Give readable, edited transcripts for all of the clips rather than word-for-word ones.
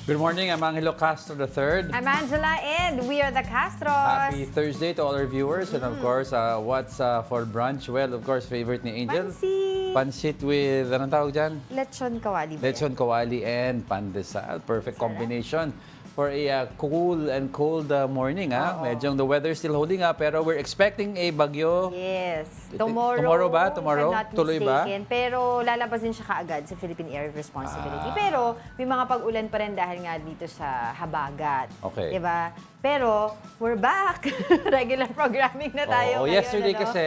Good morning, I'm Angelo Castro III. I'm Angela, and we are the Castros. Happy Thursday to all our viewers. And of course, what's for brunch? Well, of course, favorite ni Angel. Pansit with, anong tawag dyan? Lechon kawali. Lechon kawali and pandesal. Perfect combination for a cool and cold morning. Medyo the weather is still holding up, pero we're expecting a bagyo. Yes. Tomorrow. Tomorrow ba? Tomorrow? If I'm not Tuloy ba? mistaken. Pero lalabas din siya kaagad sa Philippine Area of Responsibility. Pero may mga pag-ulan pa rin dahil nga dito sa habagat. Okay. Diba? Pero we're back. Regular programming na tayo. Oh, ngayon, yesterday ano? kasi,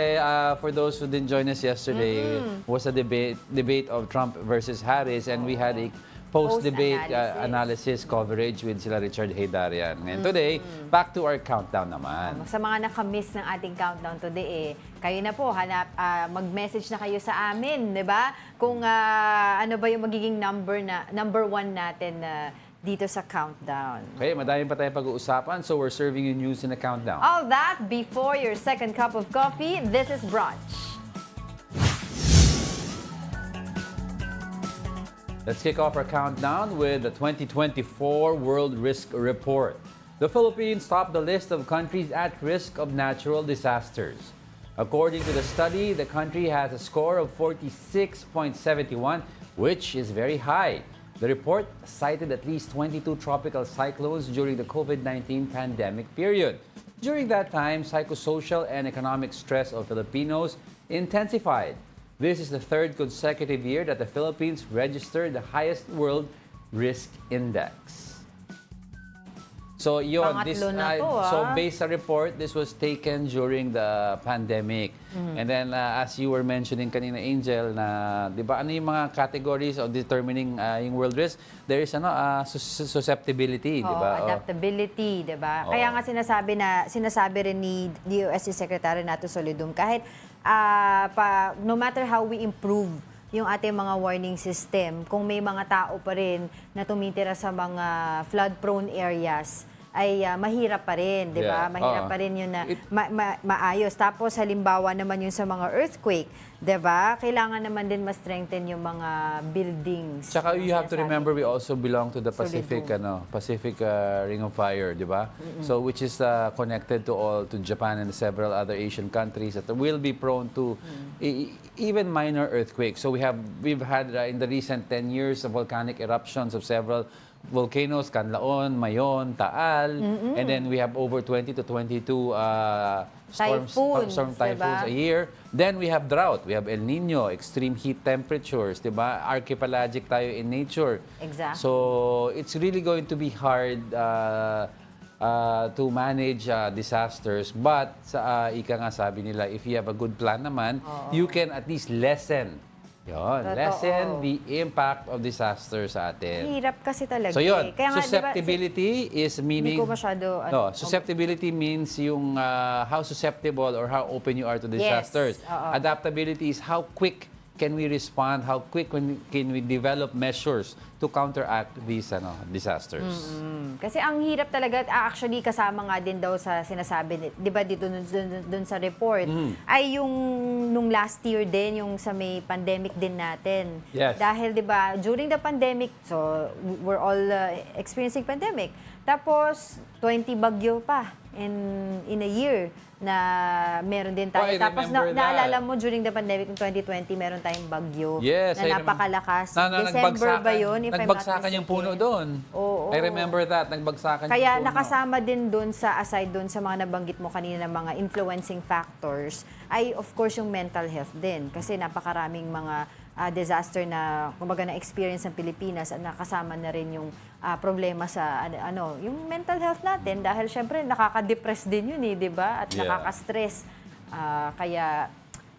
for those who didn't join us yesterday, was a debate of Trump versus Harris, and we had a post-debate analysis coverage with sila Richard Haydarian. And today, back to our countdown naman. Sa mga nakamiss ng ating countdown today, kayo na po, mag-message na kayo sa amin, di ba? Kung ano ba yung magiging number one natin dito sa countdown. Okay, madami pa tayong pag-uusapan, so we're serving you news in the countdown. All that before your second cup of coffee, this is Brunch. Let's kick off our countdown with the 2024 World Risk Report. The Philippines topped the list of countries at risk of natural disasters. According to the study, the country has a score of 46.71, which is very high. The report cited at least 22 tropical cyclones during the COVID-19 pandemic period. During that time, psychosocial and economic stress of Filipinos intensified. This is the third consecutive year that the Philippines registered the highest world risk index. So yun, so based sa report, this was taken during the pandemic. And then as you were mentioning kanina, Angel, na di ba ano yung mga categories of determining yung world risk? There is susceptibility, di ba? Adaptability, di ba? Kaya nga sinasabi rin ni DOST Secretary Nato Solidum, kahit no matter how we improve yung ating mga warning system, kung may mga tao pa rin na tumitira sa mga flood-prone areas, ay mahirap pa rin, di ba? Mahirap pa rin yun na maayos. Tapos halimbawa naman yung sa mga earthquake, di ba? Kailangan naman din ma-strengthen yung mga buildings. Tsaka you have to remember we also belong to the Pacific Ring of Fire, di ba? So which is connected to Japan and several other Asian countries that will be prone to even minor earthquakes. So we've had in the recent 10 years of volcanic eruptions of several volcanoes, Kanlaon, Mayon, Taal, and then we have over 20 to 22 storm typhoons a year. Then we have drought, we have El Nino, extreme heat temperatures, diba? Archipelagic tayo in nature. Exactly. So it's really going to be hard to manage disasters, but ika nga sabi nila, if you have a good plan naman, you can at least lessen the impact of disaster sa atin. Hirap kasi talaga. So yun, Kaya nga, susceptibility is meaning... Hindi ko masyado... susceptibility means yung how susceptible or how open you are to disasters. Yes. Adaptability is how quick can we respond, how quick can we develop measures to counteract these disasters. Kasi ang hirap talaga, actually kasama nga din daw sa sinasabi, di ba dito dun sa report, ay yung nung last year din, yung sa may pandemic din natin. Yes. Dahil di ba, during the pandemic, so we're all experiencing pandemic. Tapos, 20 bagyo pa in a year na meron din tayo. Tapos naalala mo during the pandemic ng 2020, meron tayong bagyo na napakalakas. December ba yun? Nagbagsakan yung puno doon. I remember that. Nagbagsakan yung puno. Kaya nakasama din doon aside doon sa mga nabanggit mo kanina na mga influencing factors, ay of course yung mental health din. Kasi napakaraming mga disaster na kumbaga na-experience ng Pilipinas at nakasama na rin yung problema sa yung mental health natin dahil syempre nakaka-depress din yun di ba? At nakaka-stress. Kaya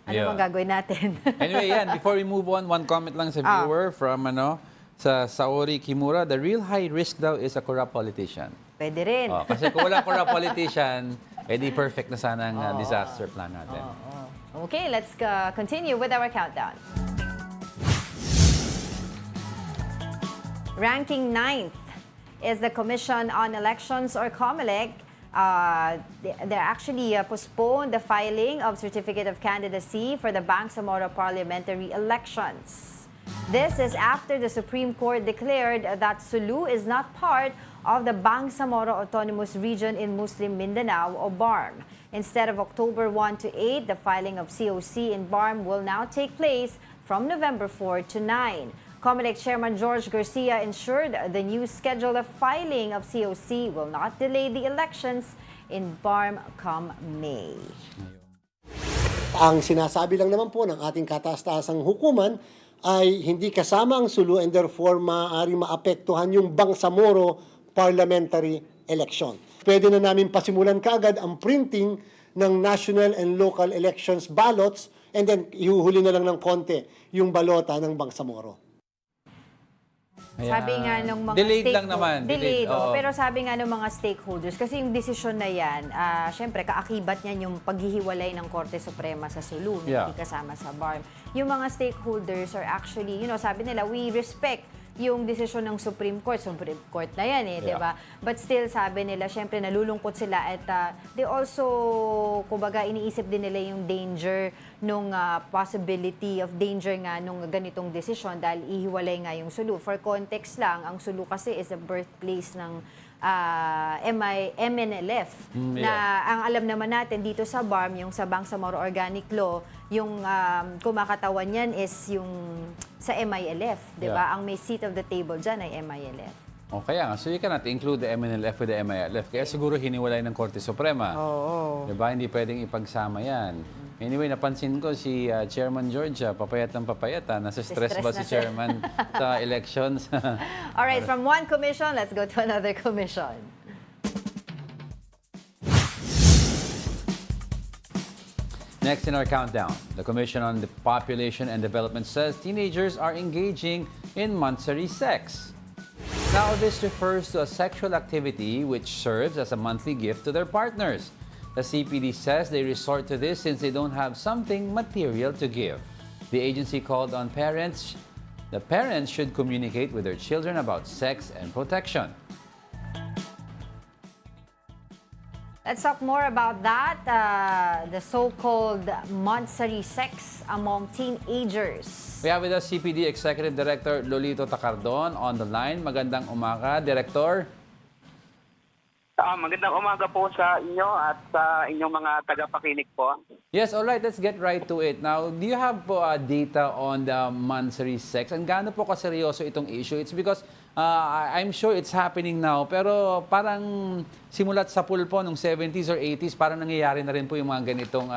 bang gagawin natin? Anyway, before we move on, one comment lang sa viewer from sa Saori Kimura, the real high risk daw is a corrupt politician. Pwede rin. Kasi kung walang corrupt politician, edi perfect na sana ang disaster plan natin. Okay, let's continue with our countdown. Ranking 9th is the Commission on Elections, or Comelec. They actually postponed the filing of Certificate of Candidacy for the Bangsamoro parliamentary elections. This is after the Supreme Court declared that Sulu is not part of the Bangsamoro Autonomous Region in Muslim Mindanao o BARM. Instead of October 1 to 8, the filing of COC in BARM will now take place from November 4 to 9. Comelec Chairman George Garcia ensured the new schedule of filing of COC will not delay the elections in BARM come May. Ang sinasabi lang naman po ng ating kataas-taasang hukuman ay hindi kasama ang Sulu and therefore maaari maapektuhan yung Bangsamoro parliamentary election. Pwede na namin pasimulan kaagad ang printing ng national and local elections ballots and then ihuhuli na lang ng konti yung balota ng Bangsamoro. Sabi nga nung mga delayed lang naman. Delayed, Oo. pero sabi nga nung mga stakeholders, kasi yung desisyon na yan, syempre, kaakibat niyan yung paghihiwalay ng Korte Suprema sa Sulu, Yeah. hindi kasama sa BARM. Yung mga stakeholders are actually, sabi nila, we respect yung desisyon ng Supreme Court. Supreme Court na yan di ba? But still, sabi nila, syempre, nalulungkot sila at they also, kumbaga, iniisip din nila yung danger nung possibility of danger nga nung ganitong desisyon dahil ihiwalay nga yung Sulu. For context lang, ang Sulu kasi is the birthplace ng MNLF na ang alam naman natin dito sa BARM, yung sa Bangsamoro Organic Law, yung kumakatawan yan is yung sa MILF, di ba? Ang may seat of the table dyan ay MILF. O kaya nga, so you cannot include the MNLF with the MILF. Kaya siguro hiniwalay ng Korte Suprema. Oo. Diba? Hindi pwedeng ipagsama yan. Anyway, napansin ko si Chairman George, papayat ng papayat. Nasa stress ba si Chairman sa elections? Alright, from one commission, let's go to another commission. Next in our countdown, the Commission on the Population and Development says teenagers are engaging in monthsary sex. Now, this refers to a sexual activity which serves as a monthly gift to their partners. The CPD says they resort to this since they don't have something material to give. The agency called on parents. The parents should communicate with their children about sex and protection. Let's talk more about that, the so-called monthsary sex among teenagers. We have with us CPD Executive Director Lolito Tacardon on the line. Magandang umaga, Director. Magandang umaga po sa inyo at sa inyong mga tagapakinig po. Yes, all right. Let's get right to it. Now, do you have data on the monthsary sex? And gaano po kaseryoso itong issue? It's because I'm sure it's happening now, pero parang simulat sa pulpo nung 70s or 80s, parang nangyayari na rin po yung mga ganitong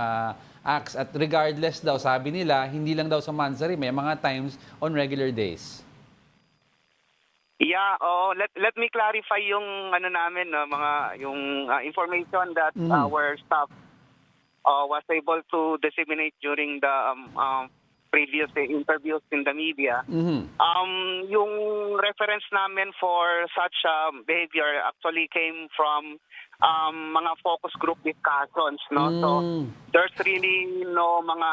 acts. At regardless daw, sabi nila, hindi lang daw sa monthsary, may mga times on regular days. Yeah, let me clarify yung namin yung information that our staff was able to disseminate during the previous interviews in the media. Yung reference namin for such behavior actually came from mga focus group discussions, no? So there's really no mga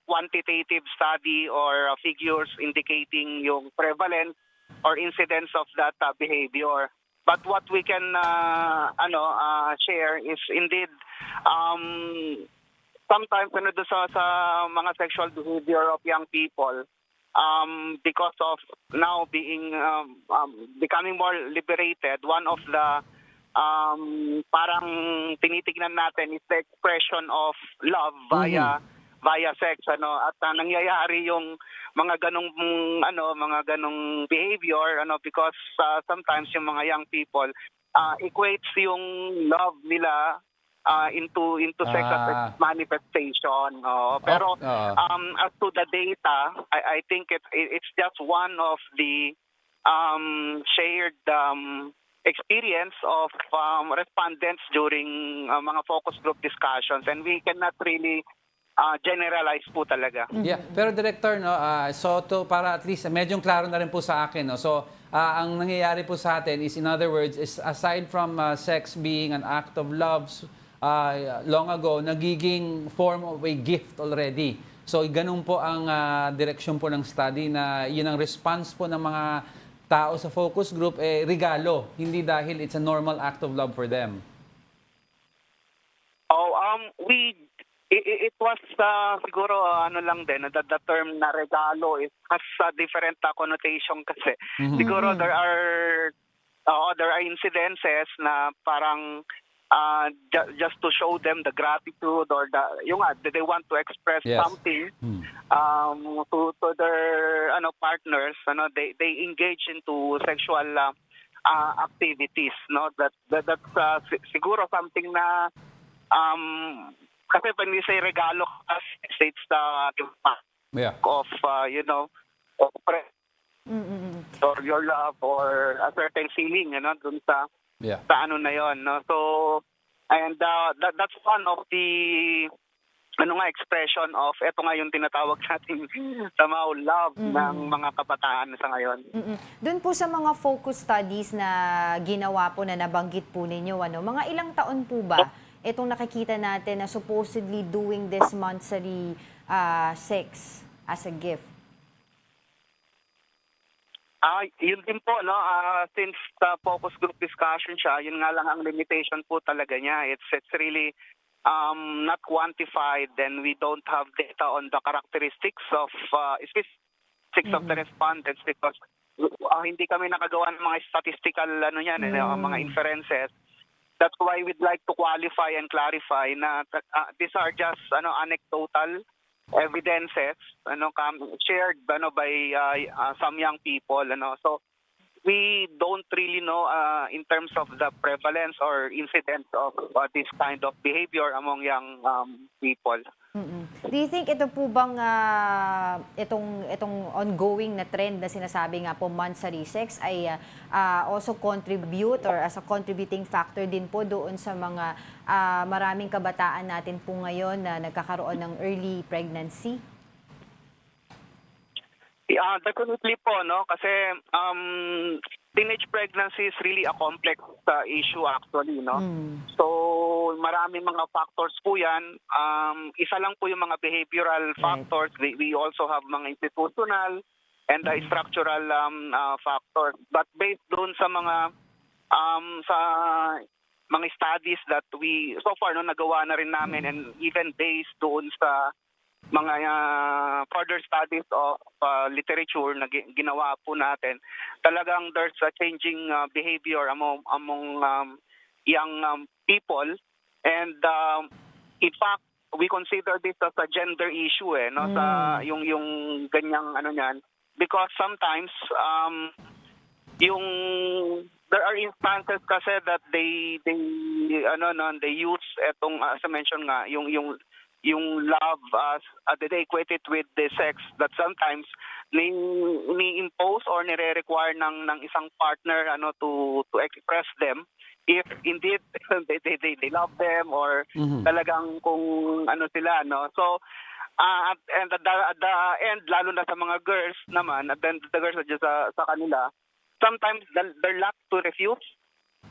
quantitative study or figures indicating yung prevalence or incidence of that behavior. But what we can share is indeed sometimes sa mga sexual behavior of young people, because of now being becoming more liberated, one of the parang tinitignan natin is the expression of love via sex, at nangyayari yung mga ganong behavior, because sometimes yung mga young people equates yung love nila into sex as a manifestation. Pero as to the data, I think it's just one of the shared experience of respondents during mga focus group discussions, and we cannot really generalize po talaga. Yeah, pero Director, so para at least medyong klaro na rin po sa akin, so ang nangyayari po sa atin is, in other words, is aside from sex being an act of love long ago, nagiging form of a gift already. So ganun po ang direksyon po ng study, na yun ang response po ng mga tao sa focus group, regalo, hindi dahil it's a normal act of love for them. We It was siguro ano lang din, the term na regalo is has a different connotation kasi. Siguro there are incidences na parang just to show them the gratitude or they want to express Yes. something to their partners, they engage into sexual activities, that's siguro something na kasi when we say regalo, it's the Yeah. of of or your love or a certain feeling, dun sa Yeah. ano na yon, no? So, and that's one of the expression of eto nga yung tinatawag nating somehow love ng mga kabataan sa ngayon. Doon po sa mga focus studies na ginawa po na nabanggit po ninyo, mga ilang taon po ba itong nakikita natin na supposedly doing this monthsary sex as a gift? Yun din po, no? Since focus group discussion siya, yun nga lang ang limitation po talaga niya. It's really not quantified, and we don't have data on the characteristics of specifics of the respondents because hindi kami nakagawa ng mga statistical mga inferences. That's why we'd like to qualify and clarify na these are just anecdotal evidences shared by some young people, so we don't really know in terms of the prevalence or incidence of this kind of behavior among young people. Do you think ito po bang itong ongoing na trend na sinasabi nga po monthsary sex ay also contribute or as a contributing factor din po doon sa mga maraming kabataan natin po ngayon na nagkakaroon ng early pregnancy? Definitely po, no? Kasi teenage pregnancy is really a complex issue actually, no? So, maraming mga factors po yan. Isa lang po yung mga behavioral factors. We also have mga institutional and structural factors. But based doon sa mga studies that we so far nagawa na rin namin, and even based doon sa mga further studies of literature na ginawa po natin, talagang there's a changing behavior among young people, and in fact we consider this as a gender issue sa yung ganyang niyan, because sometimes there are instances kasi that they use etong as I mentioned nga yung love as they equate it with the sex that sometimes ni-impose or nire-require ng isang partner to express them if indeed they love them or talagang kung sila, no? So and at the end, lalo na sa mga girls naman, at then the girls just sa kanila, sometimes their lack to refuse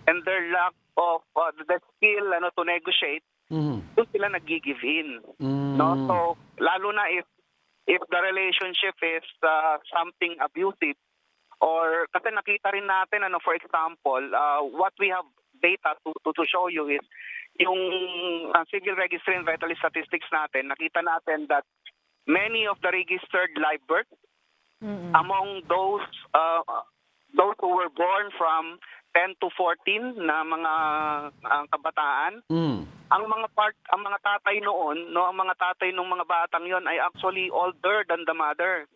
and their lack of the skill to negotiate, doon sila nag-give in, no? So lalo na if the relationship is something abusive, or kasi nakita rin natin for example, what we have data to show you is yung civil registry and vital statistics natin, nakita natin that many of the registered live births among those who were born from 10 to 14 na mga kabataan, ang mga tatay noon, no, ang mga tatay ng mga batang yon ay actually older than the mother.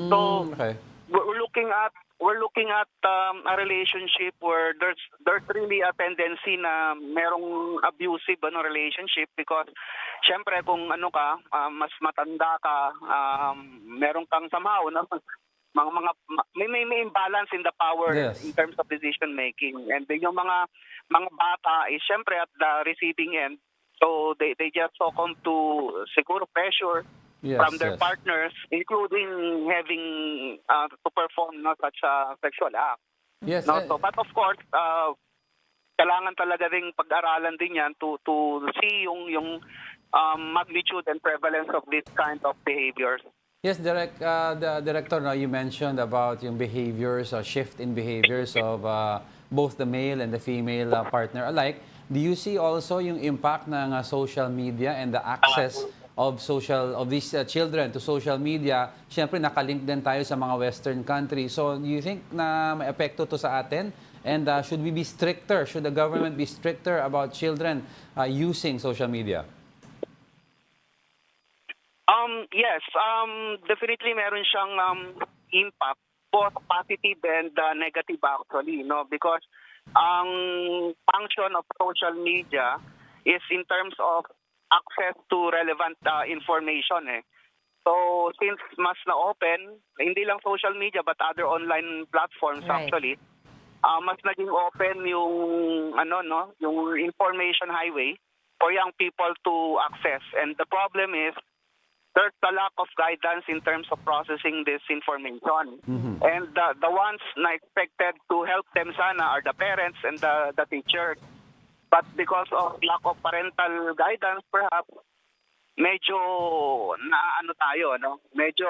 So we're looking at a relationship where there's really a tendency na merong abusive relationship, because syempre kung mas matanda ka, meron kang somehow may imbalance in the power in terms of decision making, and then yung mga bata is syempre at the receiving end, so they just succumb to siguro pressure from their partners, including having to perform such a sexual act. So, but of course kailangan talaga ring pag-aralan din yan to see yung magnitude and prevalence of this kind of behaviors. Yes, the Director, you mentioned about yung behaviors, shift in behaviors of both the male and the female partner alike. do you see also yung impact ng social media and the access of these children to social media? Siyempre, nakalink din tayo sa mga Western countries. So, do you think na may epekto to sa atin? And should we be stricter? Should the government be stricter about children using social media? Yes, definitely meron siyang impact, both positive and negative actually, no? Because ang function of social media is in terms of access to relevant information eh. So since mas na-open, hindi lang social media but other online platforms Right. actually, mas naging open yung yung information highway for young people to access. And the problem is there's a lack of guidance in terms of processing this information. And the ones na expected to help them sana are the parents and the teachers. But because of lack of parental guidance, perhaps, medyo medyo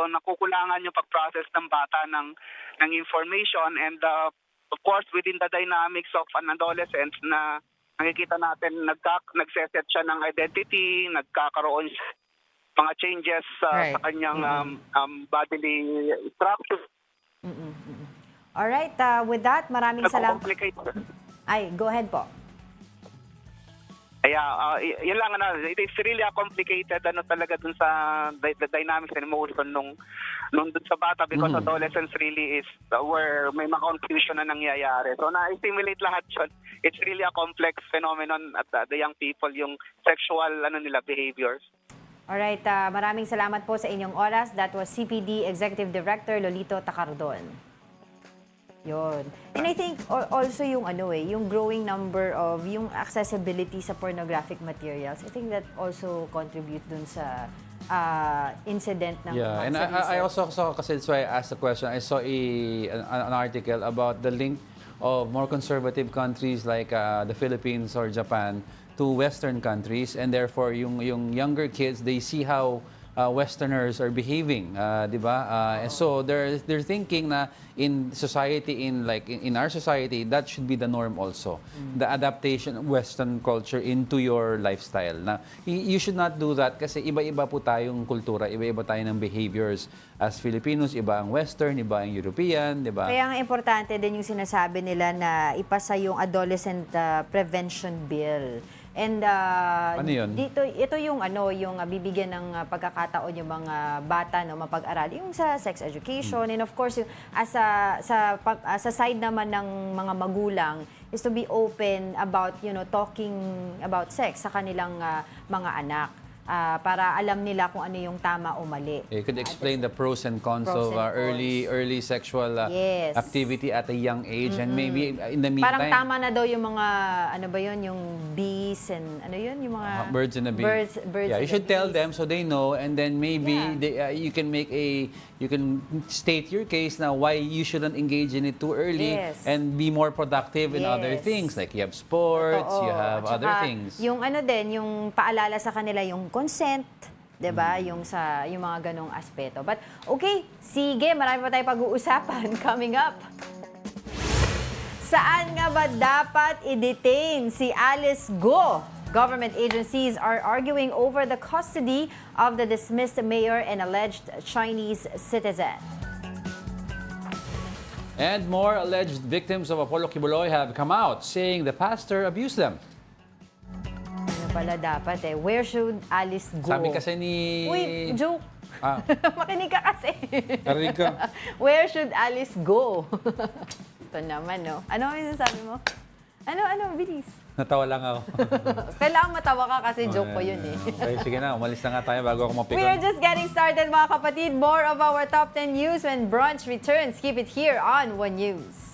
nakukulangan yung pag-process ng bata ng information. And of course, within the dynamics of an adolescent na nakikita natin, nagseset siya ng identity, nagkakaroon siya mga changes Right. sa kanyang bodily structure. Alright, with that, maraming salamat. Nagko-complicate. Ay, go ahead po. Kaya, yun lang, it's really a complicated, talaga dun sa the dynamics and emotion nung dun sa bata because adolescence really is where may mga confusion na nangyayari. So, na-assimilate lahat yun. It's really a complex phenomenon at the young people, yung sexual, behaviors. Alright, maraming salamat po sa inyong oras. That was CPD Executive Director Lolito Tacardon. Yun. And I think also yung yung growing number of yung accessibility sa pornographic materials. I think that also contribute dun sa incident ng Yeah, and I also saw, kasi that's why I asked the question, I saw an article about the link of more conservative countries like the Philippines or Japan to Western countries, and therefore yung younger kids, they see how Westerners are behaving, di ba? And so they're thinking na in society, in our society, that should be the norm also. The adaptation of Western culture into your lifestyle. Na you should not do that kasi iba-iba po tayong kultura, iba-iba tayo ng behaviors. As Filipinos, iba ang Western, iba ang European, di ba? Kaya nga importante din yung sinasabi nila na ipasa yung adolescent prevention bill. And Ano yun? ito yung yung bibigyan ng pagkakataon yung mga bata mapag-aral yung sa sex education, and of course yung sa side naman ng mga magulang is to be open about talking about sex sa kanilang mga anak. Para alam nila kung ano yung tama o mali. You could explain the pros and cons Pros of and early sexual Yes. activity at a young age, and maybe in the meantime, Parang tama na daw yung mga yung bees and yung mga birds and the bees. Birds Yeah, and you should the tell bees. them so they know, and then maybe Yeah. you can state your case now why you shouldn't engage in it too early, Yes. and be more productive in other Yes. things, like you have sports, Totoo. you have At other saka, things. Yung yung paalala sa kanila yung consent, 'di ba? Yung mga ganong aspeto. But okay, sige, marami pa tayong pag-uusapan coming up. Saan nga ba dapat i-detain si Alice Guo? Government agencies are arguing over the custody of the dismissed mayor and alleged Chinese citizen. And more alleged victims of Apollo Quiboloy have come out saying the pastor abused them. Ano pala dapat Where should Alice go? Sabi kasi ni... Uy, joke. Makinig ka kasi. Narinig ko. Where should Alice go? Ito naman, no? Ano yung sabi mo? Ano, bilis. Natawa lang ako. Kailangan matawa ka kasi joke ko yun eh. Okay, sige na. Umalis na nga tayo bago ako mapikon. We are just getting started, mga kapatid. More of our top 10 news when Brunch returns. Keep it here on One News.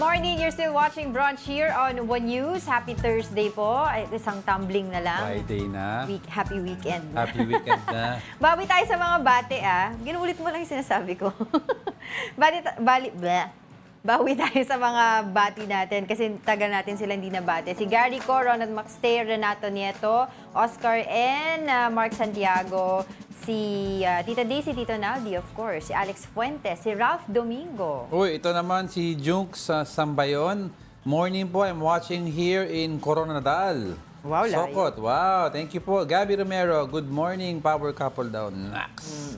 morning. You're still watching Brunch here on One News. Happy Thursday po. Ay, isang tumbling na lang. Friday na. Happy weekend. Happy weekend na. Bawi tayo sa mga bate, Ginuulit mo lang yung sinasabi ko. Bawi tayo sa mga bati natin kasi tagal natin sila hindi nabate. Si Gary Co, Ronald Maxter, Renato Nieto, Oscar N, Mark Santiago, si Tita Daisy, Tito Naldi, of course, si Alex Fuentes, si Ralph Domingo. Uy, ito naman si Junk sa Sambayon. Morning po, I'm watching here in Coronadal. Wow, layo. Sokot, wow, thank you po. Gabby Romero, good morning, power couple daw. Nax.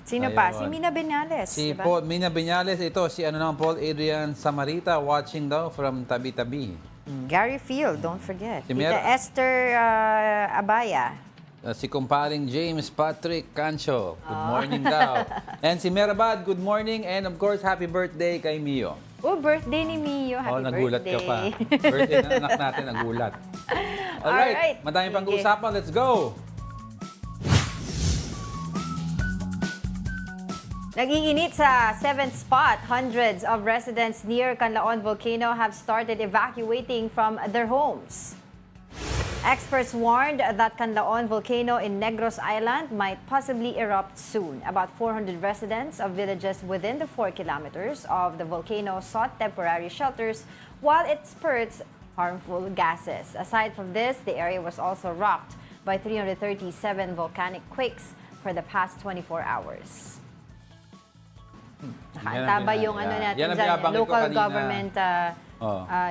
Sino pa? Si Mina Benales. Si diba? Paul, Mina Viñales, ito si Paul Adrian Samarita watching daw from Tabi-Tabi. Gary Field, don't forget. Si Tita Esther Abaya. Si kumparing James Patrick Cancho, good morning daw. And si Merabad, good morning. And of course, happy birthday kay Mio. Oh, birthday ni Mio. Happy nagulat birthday. ka pa. Birthday ng anak natin, nagulat. Alright, madami pang uusapan. Let's go! Nag-iinit sa 7th spot. Hundreds of residents near Kanlaon volcano have started evacuating from their homes. Experts warned that Kanlaon volcano in Negros Island might possibly erupt soon. About 400 residents of villages within the 4 kilometers of the volcano sought temporary shelters while it spurts harmful gases. Aside from this, the area was also rocked by 337 volcanic quakes for the past 24 hours. Nakataba yung ano natin dyan, local government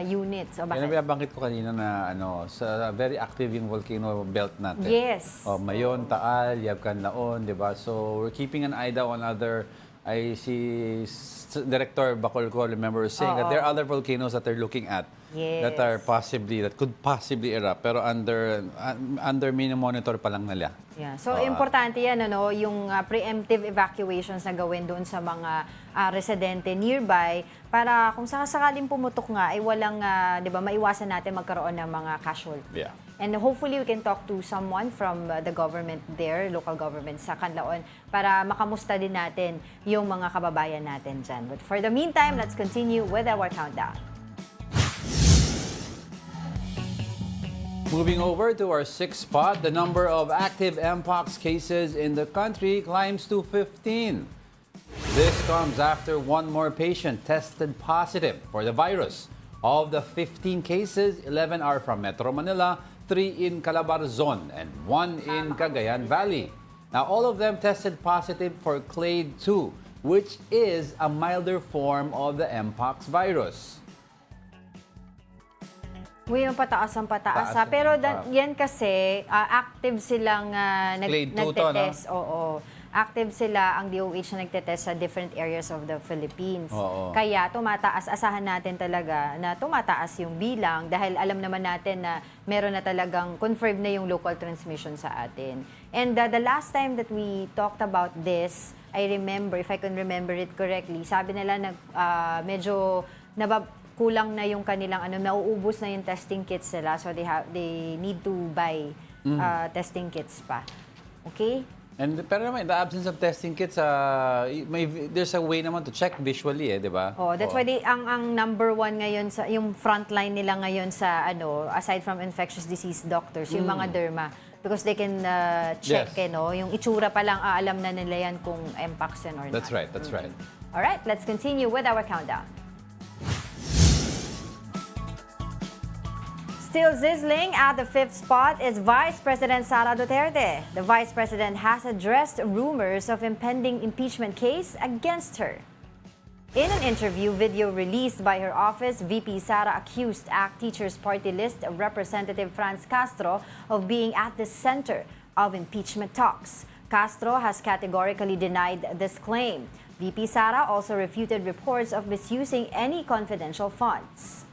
units. O Yan ang binabanggit ko kanina na sa very active yung volcano belt natin. Yes. Mayon, Taal, Yab Kanlaon, di ba? So we're keeping an eye down on other, I see Director Bacolco, remember saying that there are other volcanoes that they're looking at that could possibly erupt, pero under mini-monitor pa lang nila. Yeah. So, importante yan, yung preemptive evacuations na gawin doon sa mga residente nearby para kung sakaling pumutok nga, ay walang, di ba, maiwasan natin magkaroon ng mga casualty. Yeah. And hopefully, we can talk to someone from the government there, local government sa Kanlaon, para makamusta din natin yung mga kababayan natin dyan. But for the meantime, let's continue with our countdown. Moving over to our 6th spot, the number of active Mpox cases in the country climbs to 15. This comes after one more patient tested positive for the virus. Of the 15 cases, 11 are from Metro Manila, 3 in Calabarzon, and 1 in Cagayan Valley. Now, all of them tested positive for Clade 2, which is a milder form of the Mpox virus. Yung pataas ang pataas. Pero yan kasi, active silang nagtetest. Oo. Active sila, ang DOH na nagtetest sa different areas of the Philippines. Kaya tumataas, asahan natin talaga na tumataas yung bilang dahil alam naman natin na meron na talagang confirmed na yung local transmission sa atin. And the last time that we talked about this, I remember, if I can remember it correctly, sabi nila medyo kulang na yung kanilang nauubos na yung testing kits nila, so they need to buy testing kits pa. Okay? Pero naman, in the absence of testing kits, there's a way naman to check visually, di ba? That's why ang number one ngayon, yung frontline nila ngayon sa, aside from infectious disease doctors, yung mga derma, because they can check, yung itsura pa lang, alam na nila yan kung Mpox yan or not. That's right. Alright, let's continue with our countdown. Still sizzling at the 5th spot is Vice President Sara Duterte. The Vice President has addressed rumors of impending impeachment case against her. In an interview video released by her office, VP Sara accused ACT Teachers Party List Representative Franz Castro of being at the center of impeachment talks. Castro has categorically denied this claim. VP Sara also refuted reports of misusing any confidential funds.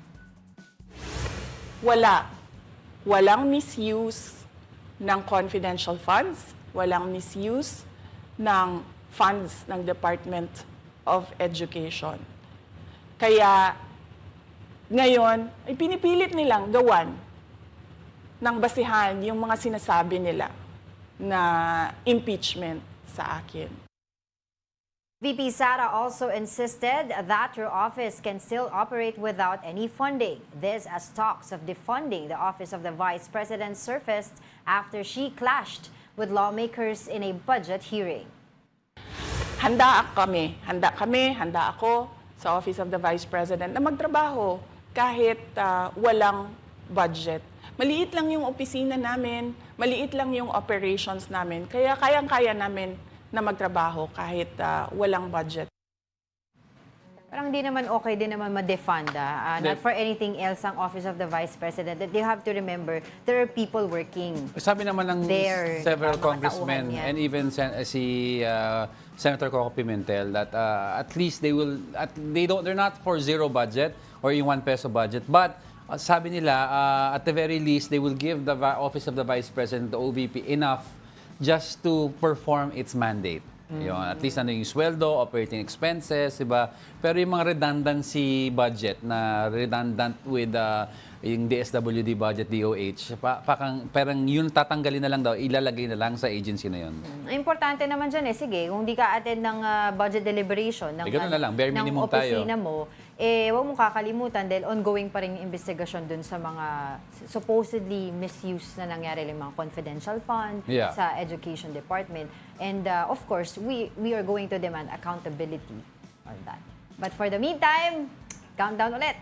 Walang misuse ng confidential funds, walang misuse ng funds ng Department of Education. Kaya ngayon, ay pinipilit nilang gawan ng basihan yung mga sinasabi nila na impeachment sa akin. VP Sara also insisted that her office can still operate without any funding. This as talks of defunding the office of the Vice President surfaced after she clashed with lawmakers in a budget hearing. Handa ako sa Office of the Vice President na magtrabaho kahit walang budget. Maliit lang yung opisina namin, maliit lang yung operations namin, kaya kayang-kaya namin na magtrabaho kahit walang budget. Parang di naman okay din naman ma-defund, not for anything else ang Office of the Vice President. That you have to remember, there are people working. Sabi naman ng there, several mga congressmen tauhan yan. and even si Senator Coco Pimentel that at least they're not for zero budget or yung 1 peso budget, but sabi nila at the very least they will give the Office of the Vice President, the OVP, enough just to perform its mandate. Yun, at least yung sweldo, operating expenses, diba? Pero yung mga redundancy budget na redundant with yung DSWD budget, DOH, parang yun tatanggalin na lang daw, ilalagay na lang sa agency na yun. Importante naman dyan sige, kung di ka attend ng budget deliberation ng, na lang, bare minimum opisina mo, huwag mong kakalimutan dahil ongoing pa rin yung investigasyon dun sa mga supposedly misuse na nangyari ng mga confidential fund sa education department. And of course, we are going to demand accountability on that. But for the meantime, countdown ulit.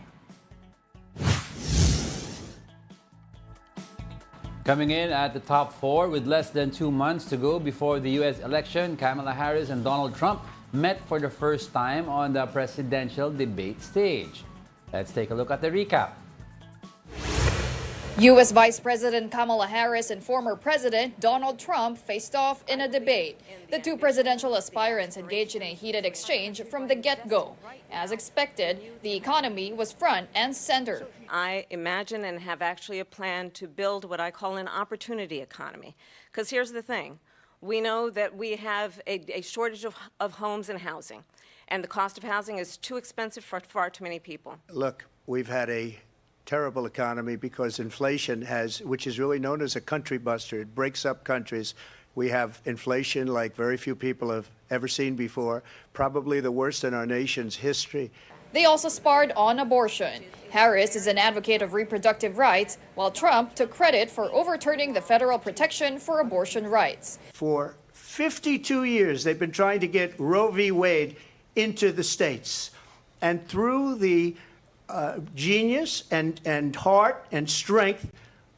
Coming in at the top 4 with less than 2 months to go before the U.S. election, Kamala Harris and Donald Trump met for the first time on the presidential debate stage. Let's take a look at the recap. U.S. Vice President Kamala Harris and former President Donald Trump faced off in a debate. The two presidential aspirants engaged in a heated exchange from the get-go. As expected, the economy was front and center. I imagine and have actually a plan to build what I call an opportunity economy. Because here's the thing. We know that we have a shortage of homes and housing. And the cost of housing is too expensive for far too many people. Look, we've had a terrible economy because inflation which is really known as a country buster. It breaks up countries. We have inflation like very few people have ever seen before, probably the worst in our nation's history. They also sparred on abortion. Harris is an advocate of reproductive rights, while Trump took credit for overturning the federal protection for abortion rights. For 52 years, they've been trying to get Roe v. Wade into the states. And through the genius and heart and strength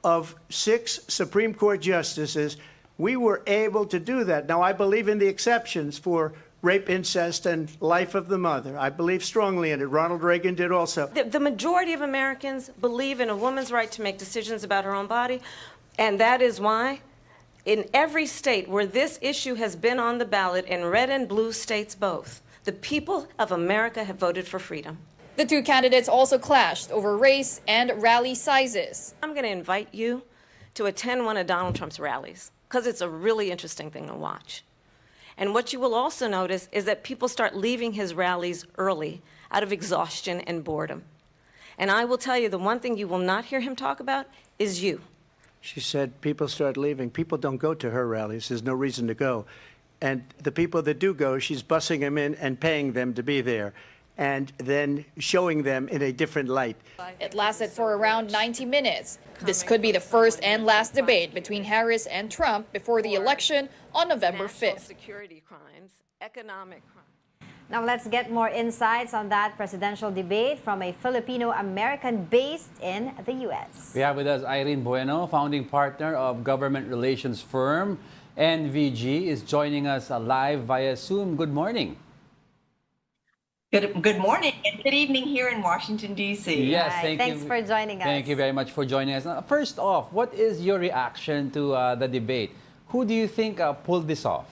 of 6 Supreme Court justices, we were able to do that. Now, I believe in the exceptions for rape, incest, and life of the mother. I believe strongly in it. Ronald Reagan did also. The majority of Americans believe in a woman's right to make decisions about her own body, and that is why in every state where this issue has been on the ballot, in red and blue states both, the people of America have voted for freedom. The two candidates also clashed over race and rally sizes. I'm going to invite you to attend one of Donald Trump's rallies because it's a really interesting thing to watch. And what you will also notice is that people start leaving his rallies early out of exhaustion and boredom. And I will tell you, the one thing you will not hear him talk about is you. She said people start leaving. People don't go to her rallies. There's no reason to go. And the people that do go, she's bussing them in and paying them to be there, and then showing them in a different light. It lasted for around 90 minutes. This could be the first and last debate between Harris and Trump before the election on November 5th. Security crimes, economic crimes. Now let's get more insights on that presidential debate from a Filipino-American based in the U.S. We have with us Irene Bueno, founding partner of government relations firm NVG, is joining us live via Zoom. Good morning. Good morning and good evening here in Washington, D.C. Yes, Thanks for joining us. Thank you very much for joining us. Now, first off, what is your reaction to the debate? Who do you think pulled this off?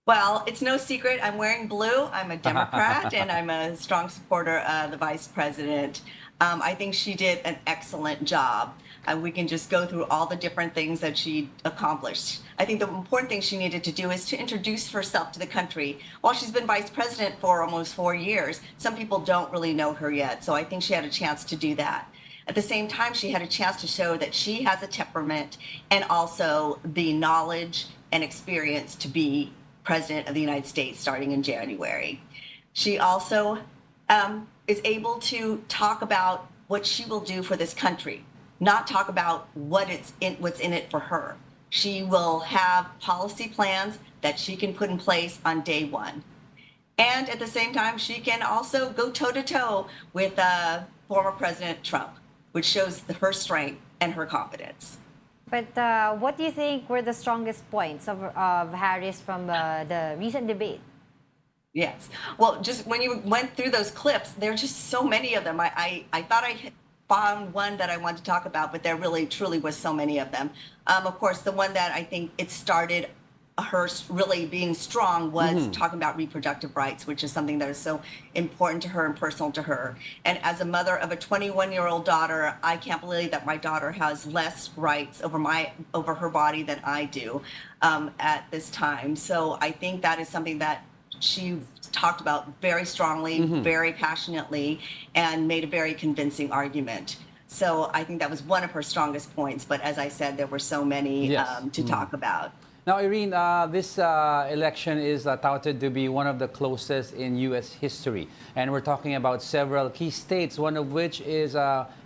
Well, it's no secret I'm wearing blue. I'm a Democrat and I'm a strong supporter of the Vice President. I think she did an excellent job. We can just go through all the different things that she accomplished. I think the important thing she needed to do is to introduce herself to the country. While she's been vice president for almost 4 years, some people don't really know her yet. So I think she had a chance to do that. At the same time, she had a chance to show that she has a temperament and also the knowledge and experience to be President of the United States starting in January. She also is able to talk about what she will do for this country, not talk about what's in it for her. She will have policy plans that she can put in place on day one. And at the same time, she can also go toe-to-toe with former President Trump, which shows her strength and her confidence. But what do you think were the strongest points of Harris from the recent debate? Yes. Well, just when you went through those clips, there are just so many of them. I thought I found one that I wanted to talk about, but there really, truly was so many of them. Of course, the one that I think it started her really being strong was talking about reproductive rights, which is something that is so important to her and personal to her. And as a mother of a 21-year-old daughter, I can't believe that my daughter has less rights over her body than I do at this time. So I think that is something that she talked about very strongly, very passionately, and made a very convincing argument. So I think that was one of her strongest points. But as I said, there were so many to talk about. Now, Irene, this election is touted to be one of the closest in U.S. history. And we're talking about several key states, one of which is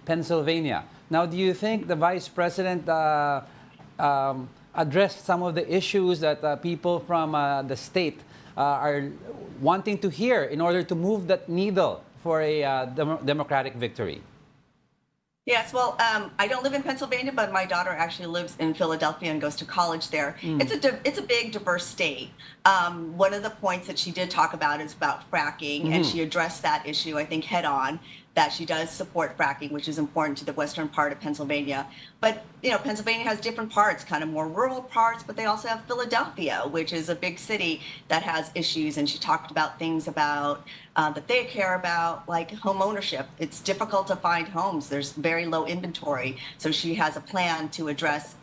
Pennsylvania. Now, do you think the Vice President addressed some of the issues that people from the state are wanting to hear in order to move that needle for a Democratic victory? Yes, well, I don't live in Pennsylvania, but my daughter actually lives in Philadelphia and goes to college there. It's a big, diverse state. One of the points that she did talk about is about fracking, and she addressed that issue, I think, head on, that she does support fracking, which is important to the western part of Pennsylvania. But, you know, Pennsylvania has different parts, kind of more rural parts, but they also have Philadelphia, which is a big city that has issues. And she talked about things about that they care about, like home ownership. It's difficult to find homes. There's very low inventory. So she has a plan to address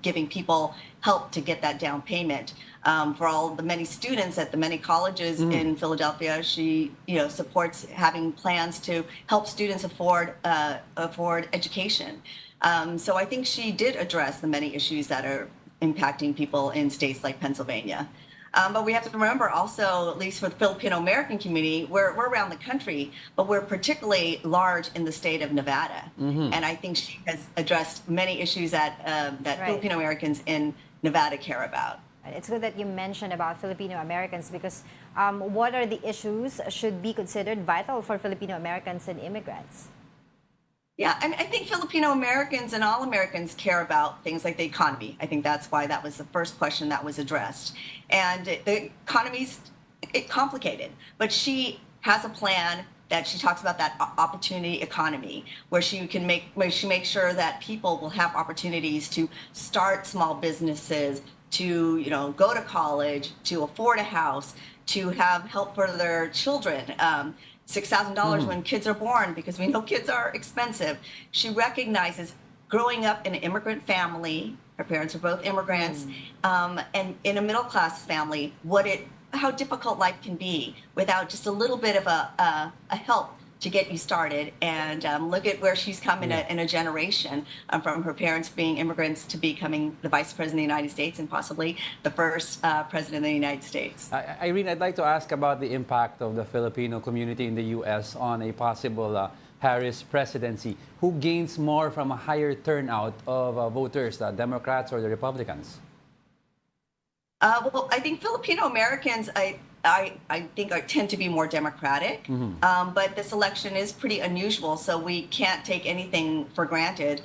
giving people help to get that down payment. For all the many students at the many colleges in Philadelphia, she supports having plans to help students afford education. So I think she did address the many issues that are impacting people in states like Pennsylvania. But we have to remember also, at least for the Filipino American community, we're around the country, but we're particularly large in the state of Nevada. And I think she has addressed many issues that Filipino Americans in Nevada care about. It's good that you mentioned about Filipino Americans because what are the issues should be considered vital for Filipino Americans and immigrants? Yeah, and I think Filipino Americans and all Americans care about things like the economy. I think that's why that was the first question that was addressed. And the economy's complicated, but she has a plan that she talks about, that opportunity economy, where she makes sure that people will have opportunities to start small businesses, to go to college, to afford a house, to have help for their children. $6,000 when kids are born, because we know kids are expensive. She recognizes growing up in an immigrant family, her parents are both immigrants, and in a middle-class family, how difficult life can be without just a little bit of a help to get you started. And look at where she's come in a generation, from her parents being immigrants to becoming the Vice President of the United States and possibly the first President of the United States. Irene, I'd like to ask about the impact of the Filipino community in the U.S. on a possible Harris presidency. Who gains more from a higher turnout of voters, the Democrats or the Republicans? Well, I think Filipino Americans, I think tend to be more democratic, but this election is pretty unusual, so we can't take anything for granted.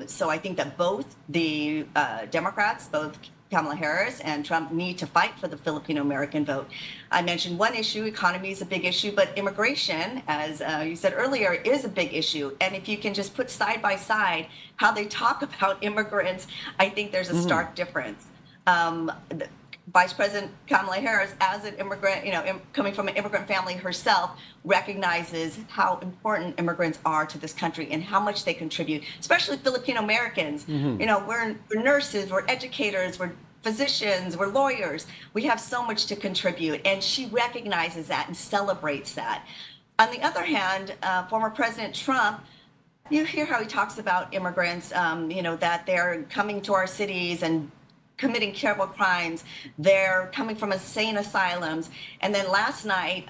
So I think that both the Democrats, both Kamala Harris and Trump, need to fight for the Filipino American vote. I mentioned one issue, economy is a big issue, but immigration, as you said earlier, is a big issue. And if you can just put side by side how they talk about immigrants, I think there's a stark difference. Vice President Kamala Harris, as an immigrant, coming from an immigrant family herself, recognizes how important immigrants are to this country and how much they contribute, especially Filipino Americans. We're nurses, we're educators, we're physicians, we're lawyers. We have so much to contribute, and she recognizes that and celebrates that. On the other hand, former President Trump, you hear how he talks about immigrants, that they're coming to our cities and committing terrible crimes. They're coming from insane asylums. And then last night,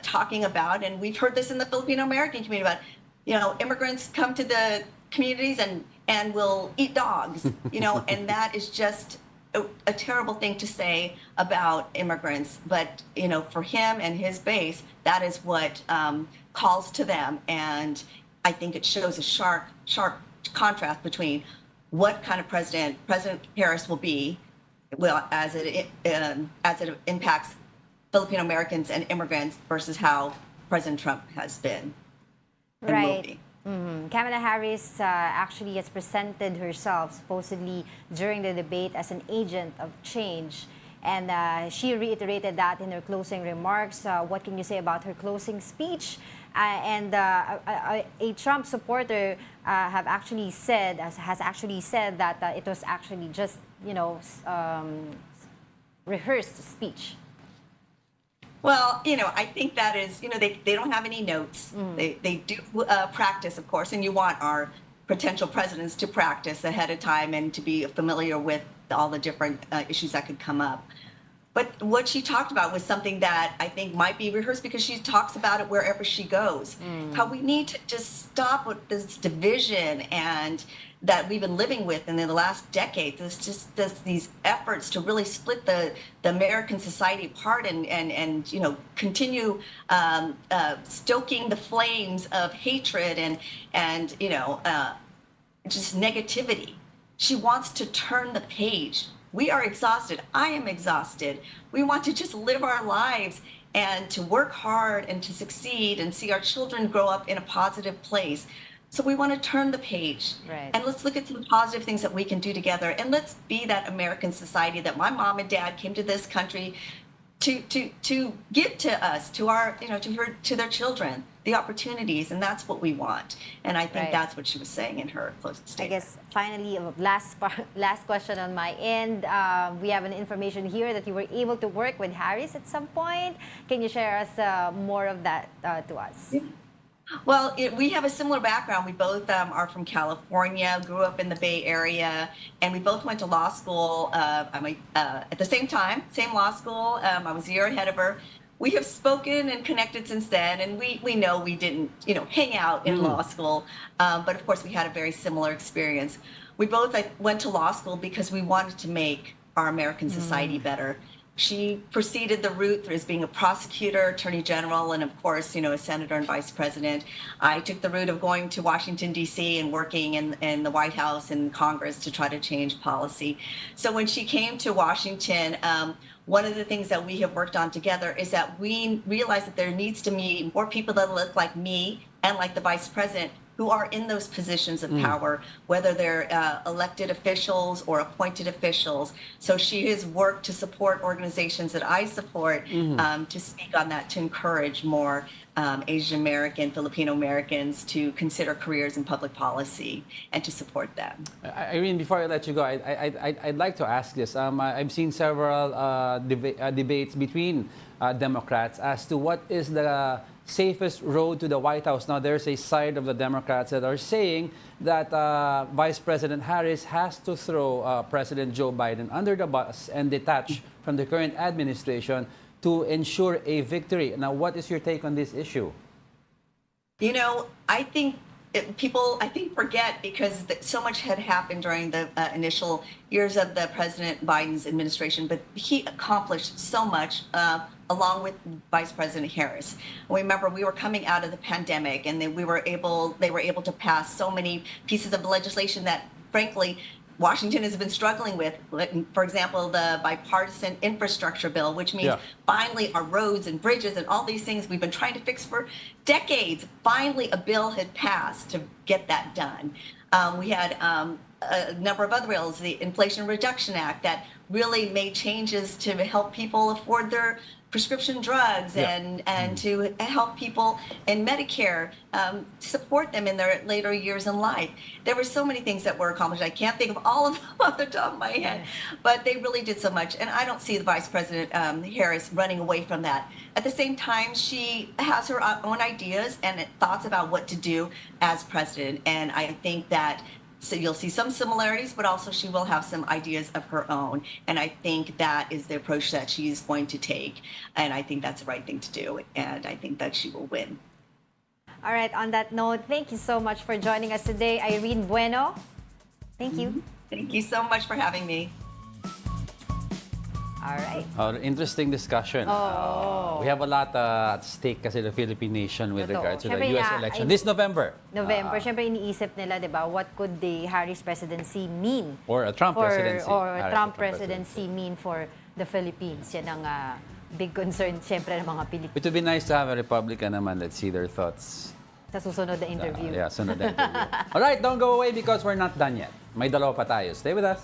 talking about, and we've heard this in the Filipino American community about, immigrants come to the communities and will eat dogs, and that is just a terrible thing to say about immigrants. But, for him and his base, that is what calls to them. And I think it shows a sharp contrast between what kind of President Harris will be, as it impacts Filipino Americans and immigrants versus how President Trump has been and will be. Kamala Harris actually has presented herself supposedly during the debate as an agent of change. And she reiterated that in her closing remarks. What can you say about her closing speech? A Trump supporter has actually said that it was actually just, rehearsed speech. Well, I think that is, they don't have any notes. They do practice, of course, and you want our potential presidents to practice ahead of time and to be familiar with all the different issues that could come up. But what she talked about was something that I think might be rehearsed because she talks about it wherever she goes. How we need to just stop with this division and that we've been living with in the last decade. There's just these efforts to really split the American society apart and continue stoking the flames of hatred and just negativity. She wants to turn the page. We are exhausted. I am exhausted. We want to just live our lives and to work hard and to succeed and see our children grow up in a positive place. So we want to turn the page. Right. And let's look at some positive things that we can do together. And let's be that American society that my mom and dad came to this country to give to us, to our, to their children, the opportunities, and that's what we want. And I think that's what she was saying in her closing statement. I guess finally, last question on my end. We have an information here that you were able to work with Harris at some point. Can you share us more of that to us? Yeah. Well, we have a similar background. We both are from California, grew up in the Bay Area, and we both went to law school at the same time, same law school. I was a year ahead of her. We have spoken and connected since then, and we know we didn't, hang out in law school, but of course we had a very similar experience. We both went to law school because we wanted to make our American society better. She proceeded the route as being a prosecutor, attorney general, and of course, a senator and vice president. I took the route of going to Washington, D.C. and working in the White House and Congress to try to change policy. So when she came to Washington, one of the things that we have worked on together is that we realized that there needs to be more people that look like me and like the vice president who are in those positions of power, whether they're elected officials or appointed officials. So she has worked to support organizations that I support to speak on that, to encourage more Asian American, Filipino Americans to consider careers in public policy and to support them. Irene, before I let you go, I'd like to ask this. I've seen several debates between Democrats as to what is the safest road to the White House. Now, there's a side of the Democrats that are saying that Vice President Harris has to throw President Joe Biden under the bus and detach from the current administration to ensure a victory. Now, what is your take on this issue? I think people forget because so much had happened during the initial years of the President Biden's administration, but he accomplished so much along with Vice President Harris. Remember, we were coming out of the pandemic, and then they were able to pass so many pieces of legislation that, frankly, Washington has been struggling with. For example, the bipartisan infrastructure bill, which means finally our roads and bridges and all these things we've been trying to fix for decades. Finally, a bill had passed to get that done. We had a number of other bills, the Inflation Reduction Act, that really made changes to help people afford their prescription drugs and to help people in Medicare, support them in their later years in life. There were so many things that were accomplished. I can't think of all of them off the top of my head, but they really did so much. And I don't see the Vice President Harris running away from that. At the same time, she has her own ideas and thoughts about what to do as president. And I think that So you'll see some similarities, but also she will have some ideas of her own. And I think that is the approach that she's going to take. And I think that's the right thing to do. And I think that she will win. All right, on that note, thank you so much for joining us today, Irene Bueno. Thank you. Thank you so much for having me. All right. Interesting discussion. We have a lot at stake kasi the Philippine nation with Totoo. regards to the Siyempre, US election this November. Siyempre iniisip nila, di ba, what could the Harris presidency mean? Or a Trump presidency. Or a Harris Trump presidency mean for the Philippines. Yan ang big concern, siyempre, ng mga Pilipino. It would be nice to have a Republican naman. Let's see their thoughts. Sa susunod na interview. Yeah, sunod na interview. All right, don't go away because we're not done yet. May dalawa pa tayo. Stay with us.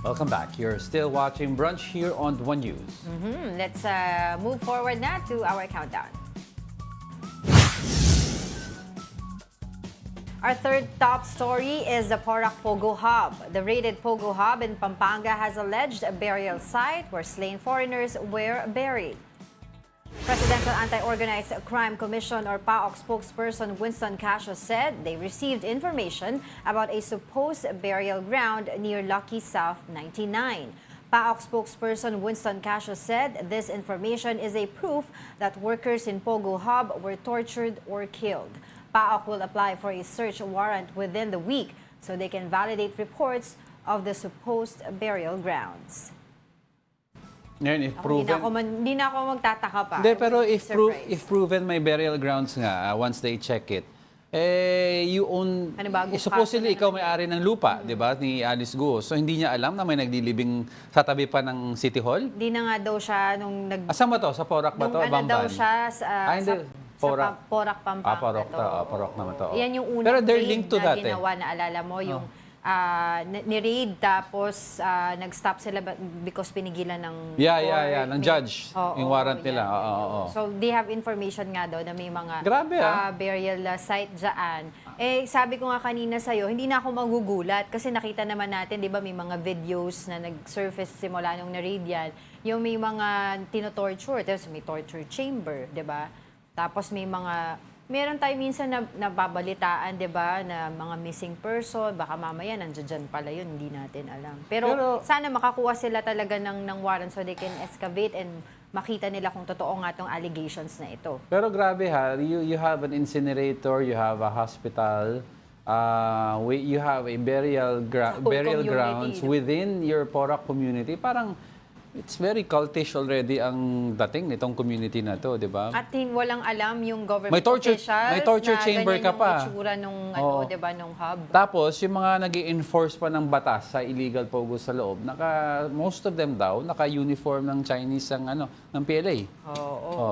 Welcome back. You're still watching Brunch here on One News. Let's move forward now to our countdown. Our third top story is the Porac Pogo Hub. The raided Pogo Hub in Pampanga has alleged a burial site where slain foreigners were buried. Presidential Anti-Organized Crime Commission or PAOK spokesperson Winston Casio said they received information about a supposed burial ground near Lucky South 99. PAOK spokesperson Winston Casio said this information is a proof that workers in Pogo Hub were tortured or killed. PAOK will apply for a search warrant within the week so they can validate reports of the supposed burial grounds. Ngayon, if proven... Hindi na ako magtataka pa. Hindi, pero if proven may burial grounds nga, once they check it, you own, Panibagong supposedly kaso ikaw na may-ari ng lupa, di ba, ni Alice Guo. So hindi niya alam na may naglilibing sa tabi pa ng City Hall? Hindi na nga daw siya nung Asan ba to? Sa Porac ba nung to? ano Bamban? daw siya sa, Hindi. Porac. Porac, Pampanga. Porac to. Porac naman to. Yan yung unang Pero they're raid linked to na that, eh. ginawa na alala mo, yung ni-raid tapos nag-stop sila because pinigilan ng court. Ng judge. Oo, Yung warrant nila. yan. Oo. So they have information nga daw na may mga Grabe, burial site dyan. Sabi ko nga kanina sa'yo, hindi na ako magugulat kasi nakita naman natin, di ba, may mga videos na nag-surface simula nung na-raid yan. Yung may mga tinotorture, tapos may torture chamber, di ba? Tapos meron tayo minsan na nababalitaan, di ba, na mga missing person, baka mamaya nandiyan pala yun, hindi natin alam. Pero sana makakuha sila talaga ng warrant so they can excavate and makita nila kung totoo nga itong allegations na ito. Pero grabe ha, you have an incinerator, you have a hospital, you have a burial grounds within your Porac community. Parang it's very cultish already ang dating nitong community na to, di ba? At walang alam yung government May torture officials chamber na ka ganyan pa. yung itsura nung, di ba, nung hub. Tapos, yung mga nag-i-enforce pa ng batas sa illegal pogo sa loob, most of them daw, naka-uniform ng Chinese ng PLA.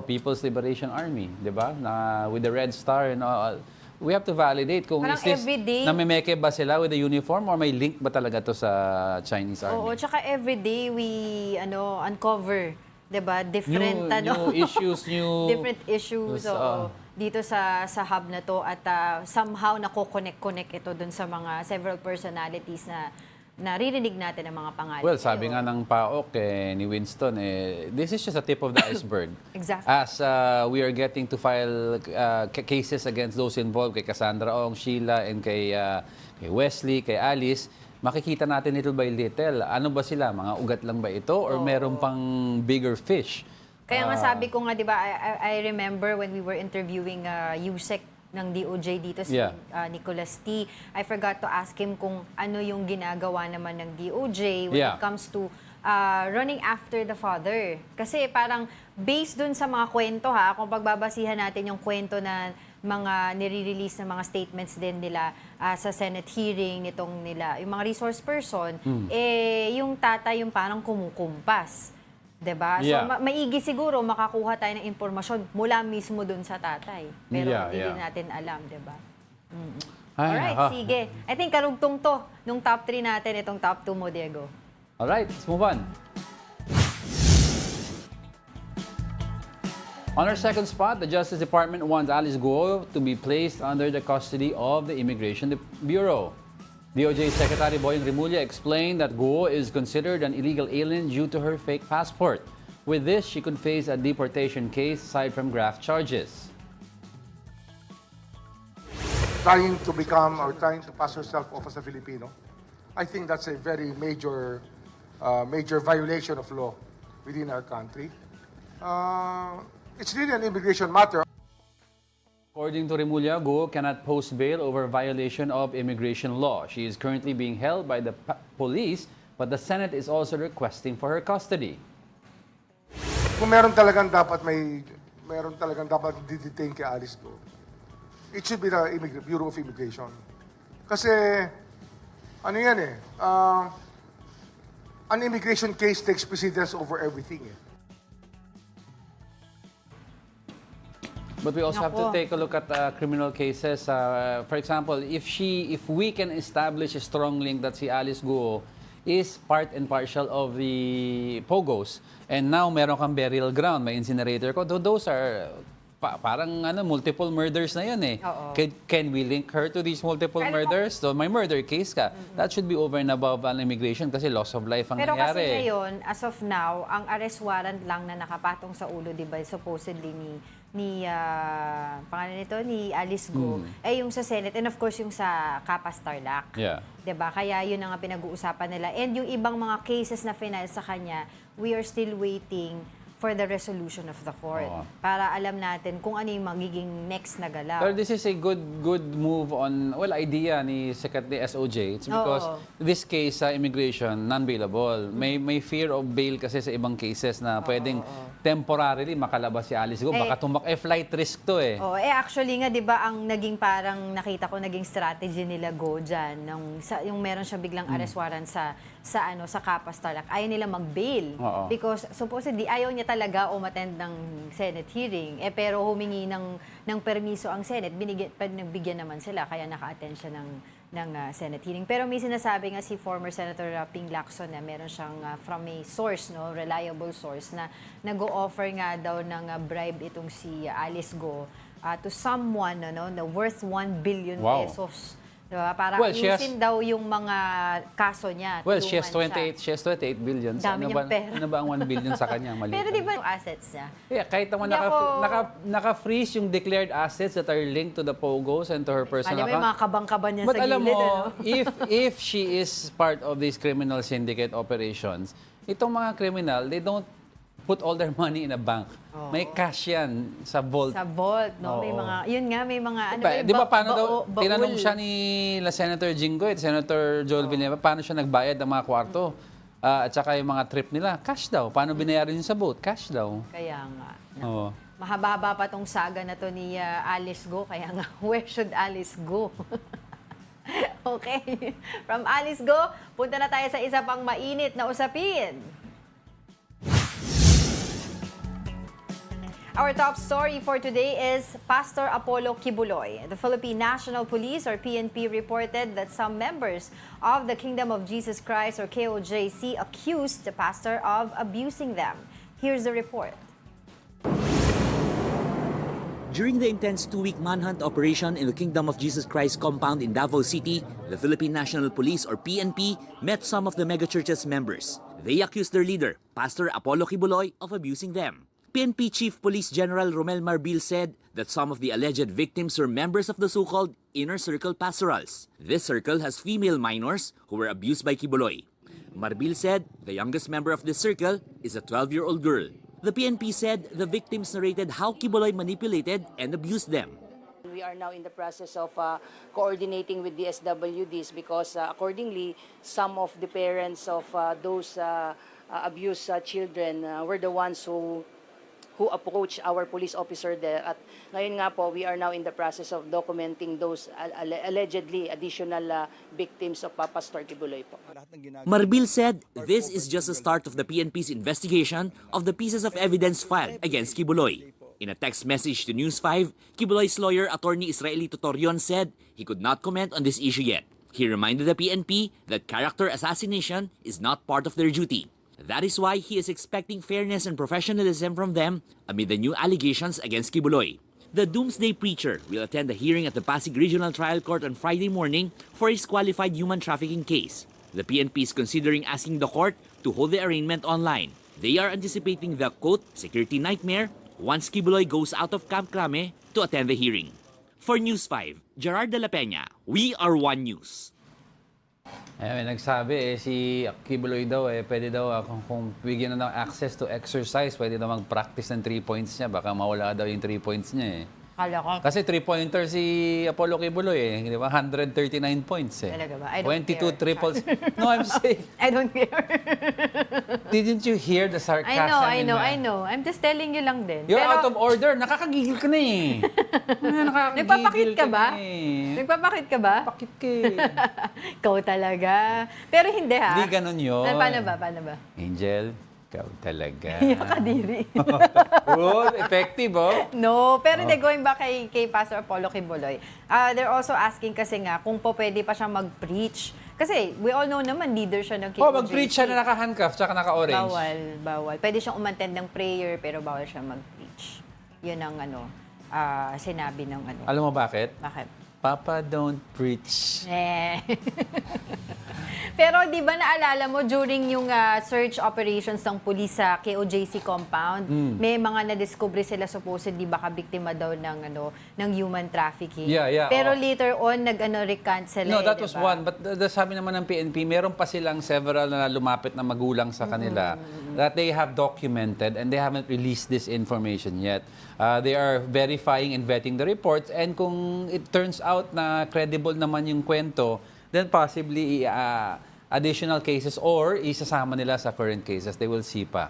People's Liberation Army, di ba? With the red star and all. We have to validate kung Parang is this, everyday, namimeke ba sila with the uniform or may link ba talaga to sa Chinese Army? Oo, tsaka everyday we uncover, 'di ba? Different new issues, different issues dito sa hub na to at somehow nako-connect ito dun sa mga several personalities na naririnig natin ang mga pangalan. Well, sabi nga ng PAOK ni Winston, this is just a tip of the iceberg. Exactly. As we are getting to file cases against those involved, kay Cassandra Ong, Sheila, and kay Wesley, kay Alice, makikita natin little by little. Ano ba sila? Mga ugat lang ba ito? Or meron pang bigger fish? Kaya nga sabi ko nga, di ba, I remember when we were interviewing Yusek ng DOJ dito si Nicholas T. I forgot to ask him kung ano yung ginagawa naman ng DOJ when it comes to running after the father. Kasi parang based dun sa mga kwento kung pagbabasihan natin yung kwento na mga nire-release na mga statements din nila sa Senate hearing nitong nila, yung mga resource person, yung tatay yung parang kumukumpas. Diba? So, maigi siguro makakuha tayo ng impormasyon mula mismo dun sa tatay. Pero hindi din natin alam, diba? Alright, sige. I think karugtong to nung top 3 natin, itong top 2 mo, Diego. Alright, let's move on. On our second spot, the Justice Department wants Alice Guo to be placed under the custody of the Immigration Bureau. DOJ Secretary Boying Rimulya explained that Guo is considered an illegal alien due to her fake passport. With this, she could face a deportation case aside from graft charges. Trying to become or trying to pass herself off as a Filipino, I think that's a very major violation of law within our country. It's really an immigration matter. According to Rimulya, Guo cannot post bail over violation of immigration law. She is currently being held by the police, but the Senate is also requesting for her custody. Kung meron talagang dapat detain kay Alice Guo, it should be the Bureau of Immigration. Kasi, an immigration case takes precedence over everything. But we also have to take a look at criminal cases. For example, if we can establish a strong link that si Alice Guo is part and partial of the Pogos, and now meron kang burial ground, may incinerator ko, those are parang multiple murders na yun eh. Can we link her to these multiple murders? So may murder case ka. That should be over and above an immigration kasi loss of life ang nangyari. Pero kasi ngayon, as of now, ang arrest warrant lang na nakapatong sa ulo, di ba, supposedly ni Alice Guo, yung sa Senate and of course yung sa Capas Tarlac. Diba? Kaya yun ang pinag-uusapan nila. And yung ibang mga cases na final sa kanya, we are still waiting for the resolution of the court. Oo. Para alam natin kung ano yung magiging next na galaw. Pero this is a good move on, idea ni Secretary SOJ. It's because this case sa immigration, non-bailable. May fear of bail kasi sa ibang cases na pwedeng temporarily makalabas si Alice Guo. Baka flight risk to eh. Actually nga, di ba, ang naging parang nakita ko, naging strategy nila Go dyan, yung meron siya biglang arrest warrant sa Capas Tarlac, ayaw nila mag-bail. Because supposedly, ayaw niya talaga umattend ng Senate hearing. Pero humingi ng permiso ang Senate, nagbigyan naman sila, kaya naka-attend siya ng Senate hearing. Pero may sinasabi nga si former Senator Ping Lacson na meron siyang from a source, reliable source, na nag-o-offer nga daw ng bribe itong si Alice Guo to someone na worth 1 billion pesos. Diba? Para ayusin daw yung mga kaso niya. Well, she has 28 billion. Dami niyang pera. Ano ba ang 1 billion sa kanya? Maliit. Pero di ba yung assets niya? Yeah, kahit naman naka-freeze yung declared assets that are linked to the Pogos and to her personal account. May mga kabang-kaban niya sa gilid. But alam mo, if she is part of these criminal syndicate operations, itong mga criminal, they don't put all their money in a bank. May cash yan sa vault. Sa vault, no? May mga, yun nga, may mga, Di ba, paano daw, tinanong siya ni Senator Jinggoy at Senator Joel Villanueva, paano siya nagbayad ng mga kwarto? At saka yung mga trip nila, cash daw. Paano binayaran yun sa boat? Cash daw. Kaya nga. Oo. Mahaba-haba pa tong saga na to ni Alice Guo, kaya nga, where should Alice go? Okay. From Alice Guo, punta na tayo sa isa pang mainit na usapin. Our top story for today is Pastor Apollo Quiboloy. The Philippine National Police, or PNP, reported that some members of the Kingdom of Jesus Christ, or KOJC, accused the pastor of abusing them. Here's the report. During the intense 2-week manhunt operation in the Kingdom of Jesus Christ compound in Davao City, the Philippine National Police, or PNP, met some of the megachurch's members. They accused their leader, Pastor Apollo Quiboloy, of abusing them. PNP Chief Police General Romel Marbil said that some of the alleged victims were members of the so-called Inner Circle Pastorals. This circle has female minors who were abused by Quiboloy. Marbil said the youngest member of this circle is a 12-year-old girl. The PNP said the victims narrated how Quiboloy manipulated and abused them. We are now in the process of coordinating with the SWDs because accordingly, some of the parents of those abused children were the ones who approached our police officer there. At ngayon nga po, we are now in the process of documenting those allegedly additional victims of Pastor Quiboloy po. Marbil said this is just the start of the PNP's investigation of the pieces of evidence filed against Quiboloy. In a text message to News 5, Quiboloy's lawyer, Attorney Israeli Tutorion, said he could not comment on this issue yet. He reminded the PNP that character assassination is not part of their duty. That is why he is expecting fairness and professionalism from them amid the new allegations against Quiboloy. The Doomsday Preacher will attend a hearing at the Pasig Regional Trial Court on Friday morning for his qualified human trafficking case. The PNP is considering asking the court to hold the arraignment online. They are anticipating the, quote, security nightmare once Quiboloy goes out of Camp Crame to attend the hearing. For News 5, Gerard de la Peña, we are One News. May nagsabi si Quiboloy daw pwede daw kung bigyan na ng access to exercise, pwede daw mag-practice ng 3 points niya, baka mawala daw yung 3 points niya Kala ko. Kasi 3-pointer si Apollo Quiboloy di ba? 139 points Talaga ba? I 22 don't care. triples. No, I'm saying. I don't care. Didn't you hear the sarcasm? I know. I'm just telling you lang din. You're out of order. Nakakagigil ka na Nagpapakit ka ba? Nagpapakit ka ba? Pakit ka Ikaw talaga. Pero hindi ha. Hindi ganun yun. Paano ba? Angel, ikaw talaga. Yakadiri. Effective No, pero going back kay Pastor Apollo Quiboloy, they're also asking kasi nga kung pwede pa siya mag-preach. Kasi we all know naman, leader siya ng KOJC. Mag-preach siya na naka-handcuff tsaka naka-orange. Bawal. Pwede siyang umattend ng prayer pero bawal siya mag-preach. Yun ang sinabi ng Alam mo bakit? Bakit? Papa, don't preach. Pero di ba naalala mo during yung search operations ng pulis sa KOJC compound, may mga na-discover sila supposedly baka biktima daw ng human trafficking. Yeah, Pero later on recant sila. No, that was diba? one. But sabi naman ng PNP, meron pa silang several na lumapit na magulang sa kanila that they have documented and they haven't released this information yet. They are verifying and vetting the reports, and kung it turns out na credible naman yung kwento, then possibly additional cases or isasama nila sa current cases. They will see pa.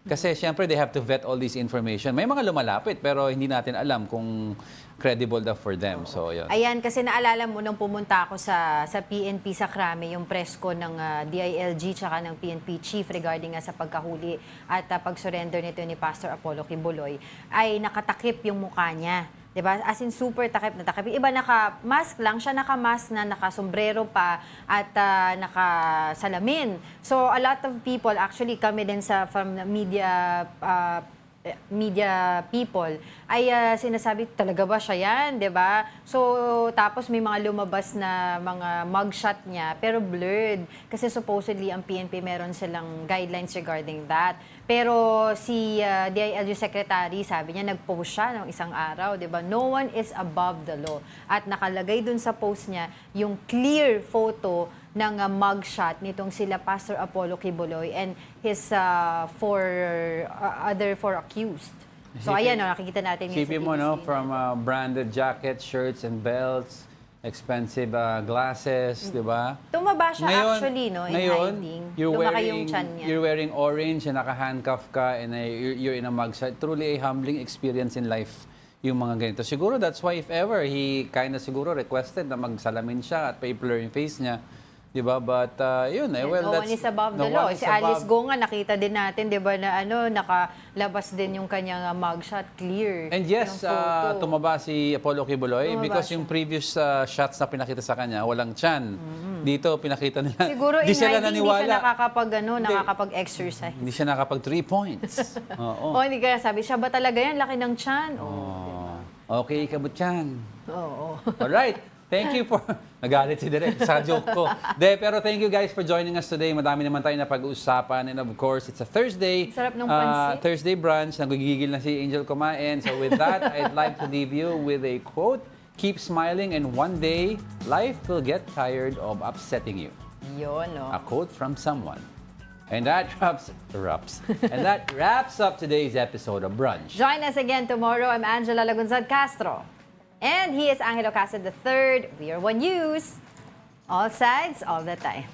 Kasi syempre they have to vet all this information. May mga lumalapit pero hindi natin alam kung credible daw for them. So, yun. Ayan, kasi naalala mo nung pumunta ako sa PNP sa Krame, yung presko ng DILG tsaka ng PNP chief regarding sa pagkahuli at pag-surrender nito ni Pastor Apollo Quiboloy, ay nakatakip yung mukha niya. Diba? As in, super takip na takip. Iba naka-mask lang, siya naka-mask na, naka-sombrero pa, at naka-salamin. So, a lot of people, actually kami din from media people, ay sinasabi, talaga ba siya yan? Diba? So, tapos may mga lumabas na mga mugshot niya, pero blurred. Kasi supposedly, ang PNP meron silang guidelines regarding that. Pero si DILG Secretary, sabi niya, nag-post siya ng isang araw, di ba? No one is above the law. At nakalagay dun sa post niya yung clear photo ng mugshot nitong sila Pastor Apollo Quiboloy and his other four accused. So ayan, nakikita natin yung Sipin mo, from branded jackets, shirts, and belts, expensive glasses, di ba? Tumaba siya Ngayon, actually, in ngayon, hiding. You're yung tiyan niya. You're wearing orange and naka-handcuff ka and you're in a mugshot. Truly a humbling experience in life yung mga ganito. Siguro that's why if ever, he kind of siguro requested na magsalamin siya at pa-blur yung face niya. Diba? But, yun eh. Well, no one is above the law. Si Alice Guo nga, nakita din natin, diba, na nakalabas din yung kanyang mugshot, clear. And yes, tumaba si Apollo Quiboloy because yung previous shots na pinakita sa kanya, walang tiyan. Dito, pinakita nila. Siguro di sila naniwala. Hindi siya nakakapag-exercise. Hindi siya nakapag 3 points. Oo. Hindi kaya sabi, siya ba talaga yan? Laki ng tiyan. Okay, kabut yan. Oo. Alright. Thank you for... Nagalit si Direk sa joke ko. Pero thank you guys for joining us today. Madami naman tayo na pag-uusapan. And of course, it's a Thursday. Sarap ng pansit. Thursday brunch. Nagigigil na si Angel kumain. So with that, I'd like to leave you with a quote. Keep smiling and one day, life will get tired of upsetting you. Yun, no? A quote from someone. And that wraps up today's episode of Brunch. Join us again tomorrow. I'm Angela Lagunzad Castro. And he is Angelo Castro III. We are One News. All sides, all the time.